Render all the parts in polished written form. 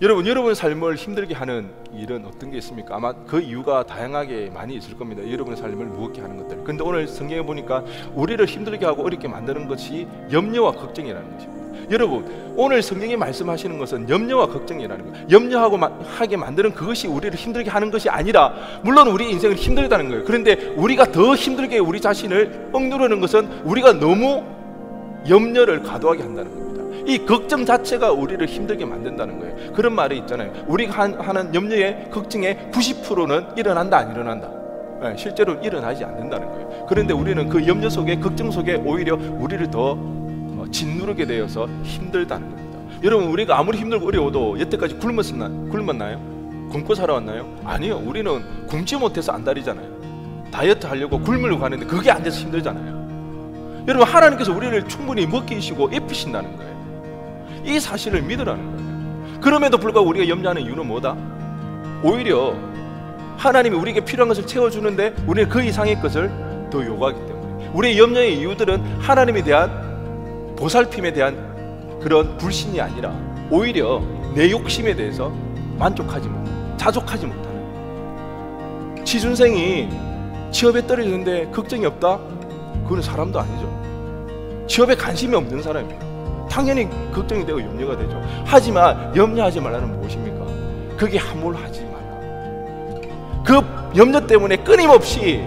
여러분의 삶을 힘들게 하는 일은 어떤 게 있습니까? 아마 그 이유가 다양하게 많이 있을 겁니다. 여러분의 삶을 무겁게 하는 것들. 근데 오늘 성경에 보니까 우리를 힘들게 하고 어렵게 만드는 것이 염려와 걱정이라는 것입니다. 여러분, 오늘 성경이 말씀하시는 것은 염려와 걱정이라는 거예요. 염려하고 하게 만드는 그것이 우리를 힘들게 하는 것이 아니라, 물론 우리 인생은 힘들다는 거예요. 그런데 우리가 더 힘들게 우리 자신을 억누르는 것은 우리가 너무 염려를 과도하게 한다는 겁니다. 이 걱정 자체가 우리를 힘들게 만든다는 거예요. 그런 말이 있잖아요. 우리가 하는 염려에, 걱정의 90%는 일어난다, 안 일어난다. 실제로 일어나지 않는다는 거예요. 그런데 우리는 그 염려 속에, 걱정 속에 오히려 우리를 더 짓누르게 되어서 힘들다는 겁니다. 여러분, 우리가 아무리 힘들고 어려워도 여태까지 굶었나요? 굶고 살아왔나요? 아니요. 우리는 굶지 못해서 안달이잖아요. 다이어트 하려고 굶으려고 하는데 그게 안 돼서 힘들잖아요. 여러분, 하나님께서 우리를 충분히 먹게 해주시고 입히신다는 거예요. 이 사실을 믿으라는 거예요. 그럼에도 불구하고 우리가 염려하는 이유는 뭐다? 오히려 하나님이 우리에게 필요한 것을 채워주는데 우리는 그 이상의 것을 더 요구하기 때문에, 우리의 염려의 이유들은 하나님에 대한 보살핌에 대한 그런 불신이 아니라 오히려 내 욕심에 대해서 만족하지 못하는, 자족하지 못하는. 취준생이 취업에 떨어지는데 걱정이 없다? 그건 사람도 아니죠. 취업에 관심이 없는 사람이에요. 당연히 걱정이 되고 염려가 되죠. 하지만 염려하지 말라는 무엇입니까? 그게 함몰하지 말라. 그 염려 때문에 끊임없이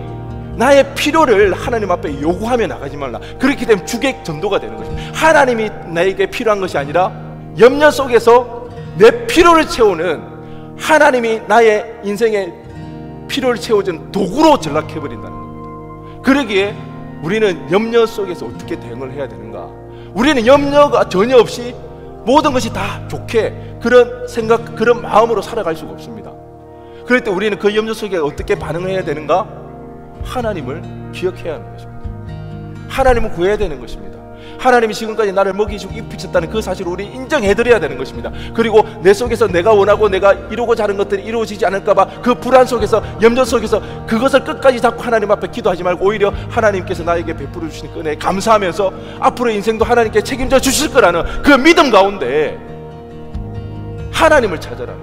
나의 필요를 하나님 앞에 요구하며 나가지 말라. 그렇게 되면 주객 전도가 되는 것입니다. 하나님이 나에게 필요한 것이 아니라 염려 속에서 내 필요를 채우는, 하나님이 나의 인생의 필요를 채워주는 도구로 전락해버린다는 겁니다. 그러기에 우리는 염려 속에서 어떻게 대응을 해야 되는가? 우리는 염려가 전혀 없이 모든 것이 다 좋게, 그런 생각, 그런 마음으로 살아갈 수가 없습니다. 그럴 때 우리는 그 염려 속에 어떻게 반응을 해야 되는가? 하나님을 기억해야 하는 것입니다. 하나님을 구해야 되는 것입니다. 하나님이 지금까지 나를 먹이시고 입히셨다는 그 사실을 우리 인정해드려야 되는 것입니다. 그리고 내 속에서 내가 원하고 내가 이루고자 하는 것들이 이루어지지 않을까봐 그 불안 속에서, 염려 속에서 그것을 끝까지 잡고 하나님 앞에 기도하지 말고 오히려 하나님께서 나에게 베풀어 주신 그 은혜에 감사하면서 앞으로 인생도 하나님께 책임져 주실 거라는 그 믿음 가운데 하나님을 찾아라.